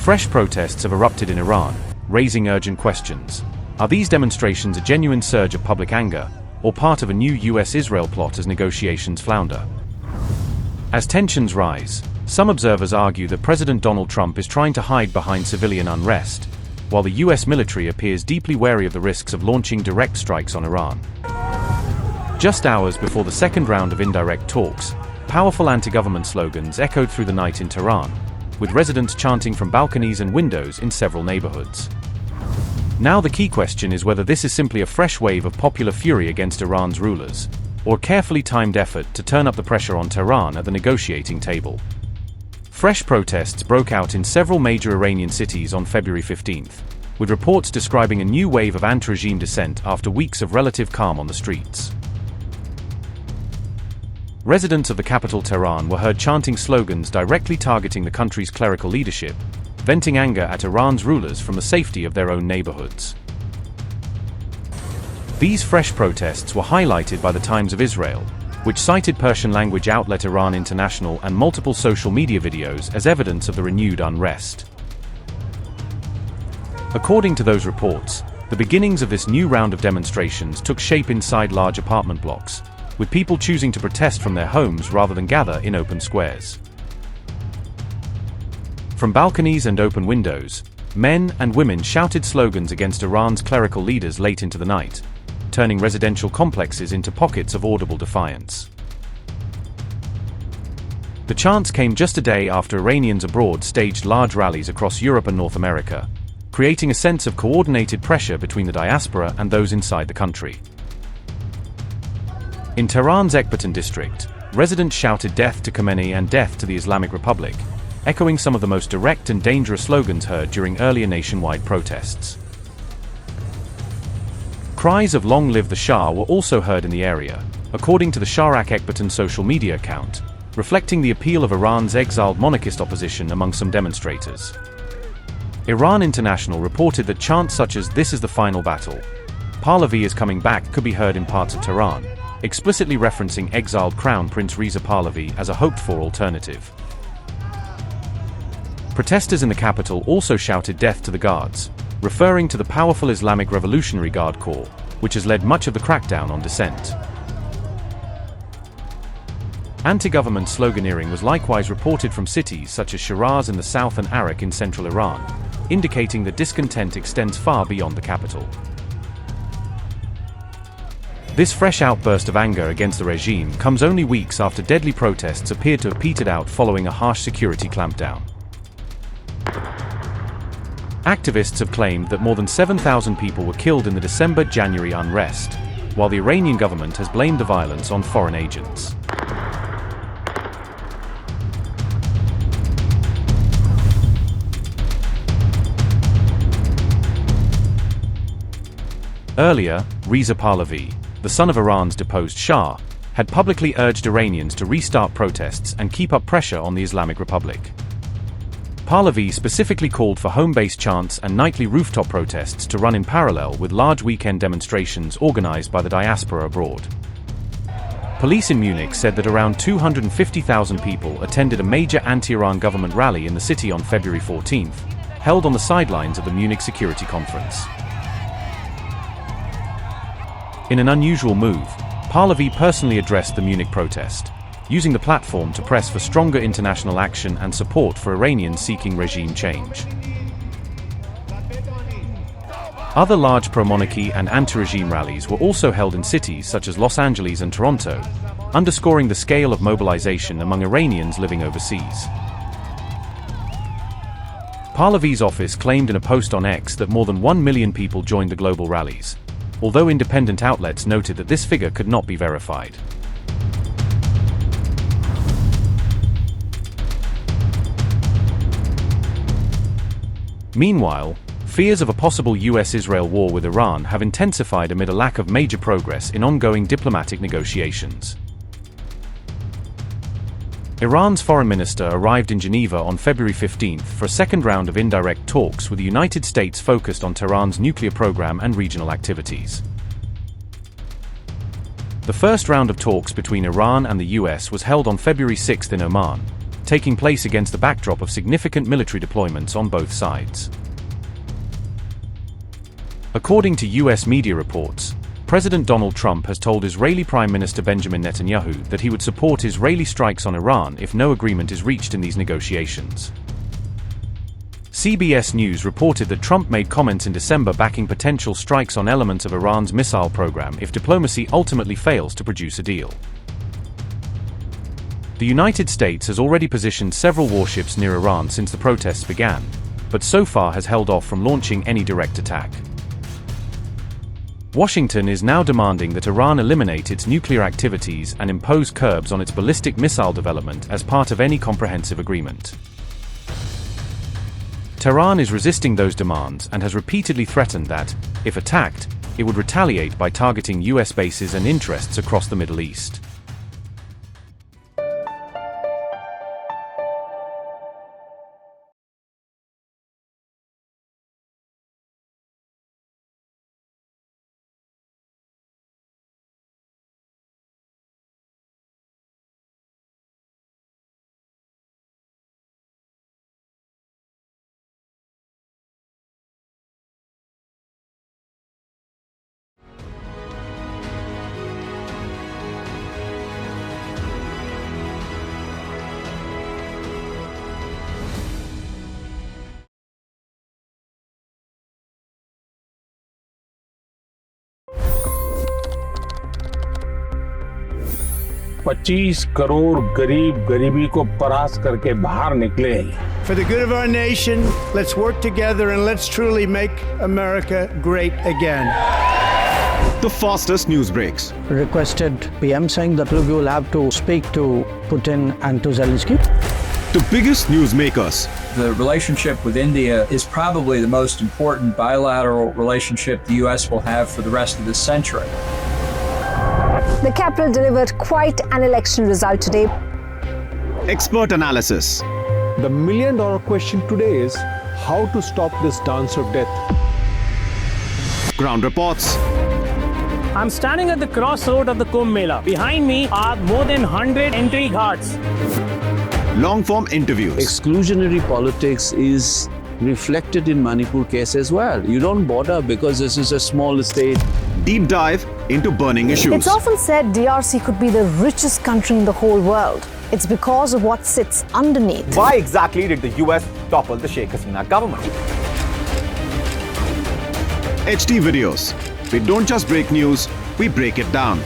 Fresh protests have erupted in Iran, raising urgent questions. Are these demonstrations a genuine surge of public anger, or part of a new U.S. Israel plot as negotiations flounder? As tensions rise, some observers argue that President Donald Trump is trying to hide behind civilian unrest, while the U.S. military appears deeply wary of the risks of launching direct strikes on Iran. Just hours before the second round of indirect talks, powerful anti-government slogans echoed through the night in Tehran, with residents chanting from balconies and windows in several neighborhoods. Now the key question is whether this is simply a fresh wave of popular fury against Iran's rulers, or a carefully timed effort to turn up the pressure on Tehran at the negotiating table. Fresh protests broke out in several major Iranian cities on February 15th, with reports describing a new wave of anti-regime dissent after weeks of relative calm on the streets. Residents of the capital Tehran were heard chanting slogans directly targeting the country's clerical leadership, venting anger at Iran's rulers from the safety of their own neighborhoods. These fresh protests were highlighted by the Times of Israel, which cited Persian-language outlet Iran International and multiple social media videos as evidence of the renewed unrest. According to those reports, the beginnings of this new round of demonstrations took shape inside large apartment blocks, with people choosing to protest from their homes rather than gather in open squares. From balconies and open windows, men and women shouted slogans against Iran's clerical leaders late into the night, turning residential complexes into pockets of audible defiance. The chants came just a day after Iranians abroad staged large rallies across Europe and North America, creating a sense of coordinated pressure between the diaspora and those inside the country. In Tehran's Ekbatan district, residents shouted "Death to Khamenei" and "Death to the Islamic Republic," echoing some of the most direct and dangerous slogans heard during earlier nationwide protests. Cries of "Long live the Shah" were also heard in the area, according to the Sharak Ekbatan social media account, reflecting the appeal of Iran's exiled monarchist opposition among some demonstrators. Iran International reported that chants such as "This is the final battle," "Pahlavi is coming back" could be heard in parts of Tehran, explicitly referencing exiled Crown Prince Reza Pahlavi as a hoped-for alternative. Protesters in the capital also shouted "Death to the Guards," referring to the powerful Islamic Revolutionary Guard Corps, which has led much of the crackdown on dissent. Anti-government sloganeering was likewise reported from cities such as Shiraz in the south and Arak in central Iran, indicating that discontent extends far beyond the capital. This fresh outburst of anger against the regime comes only weeks after deadly protests appeared to have petered out following a harsh security clampdown. Activists have claimed that more than 7,000 people were killed in the December-January unrest, while the Iranian government has blamed the violence on foreign agents. Earlier, Reza Pahlavi, the son of Iran's deposed Shah, had publicly urged Iranians to restart protests and keep up pressure on the Islamic Republic. Pahlavi specifically called for home-based chants and nightly rooftop protests to run in parallel with large weekend demonstrations organized by the diaspora abroad. Police in Munich said that around 250,000 people attended a major anti-Iran government rally in the city on February 14th, held on the sidelines of the Munich Security Conference. In an unusual move, Pahlavi personally addressed the Munich protest, using the platform to press for stronger international action and support for Iranians seeking regime change. Other large pro-monarchy and anti-regime rallies were also held in cities such as Los Angeles and Toronto, underscoring the scale of mobilization among Iranians living overseas. Pahlavi's office claimed in a post on X that more than 1 million people joined the global rallies, although independent outlets noted that this figure could not be verified. Meanwhile, fears of a possible U.S. Israel war with Iran have intensified amid a lack of major progress in ongoing diplomatic negotiations. Iran's foreign minister arrived in Geneva on February 15th for a second round of indirect talks with the United States focused on Tehran's nuclear program and regional activities. The first round of talks between Iran and the U.S. was held on February 6th in Oman, taking place against the backdrop of significant military deployments on both sides. According to U.S. media reports, President Donald Trump has told Israeli Prime Minister Benjamin Netanyahu that he would support Israeli strikes on Iran if no agreement is reached in these negotiations. CBS News reported that Trump made comments in December backing potential strikes on elements of Iran's missile program if diplomacy ultimately fails to produce a deal. The United States has already positioned several warships near Iran since the protests began, but so far has held off from launching any direct attack. Washington is now demanding that Iran eliminate its nuclear activities and impose curbs on its ballistic missile development as part of any comprehensive agreement. Tehran is resisting those demands and has repeatedly threatened that, if attacked, it would retaliate by targeting US bases and interests across the Middle East. $25 crore गरीब गरीबी को परास्त करके बाहर निकले। For the good of our nation, let's work together and let's truly make America great again. The fastest news breaks. Requested PM saying that look, you will have to speak to Putin and to Zelensky. The biggest news makers. The relationship with India is probably the most important bilateral relationship the U.S. will have for the rest of this century. The capital delivered quite an election result today. Expert analysis. The million-dollar question today is how to stop this dance of death. Ground reports. I'm standing at the crossroad of the Kumbh Mela. Behind me are more than 100 entry ghats. Long-form interviews. Exclusionary politics is reflected in Manipur case as well. You don't bother because this is a small state. Deep dive into burning issues. It's often said DRC could be the richest country in the whole world. It's because of what sits underneath. Why exactly did the US topple the Sheikh Hasina government? HT videos. We don't just break news, we break it down.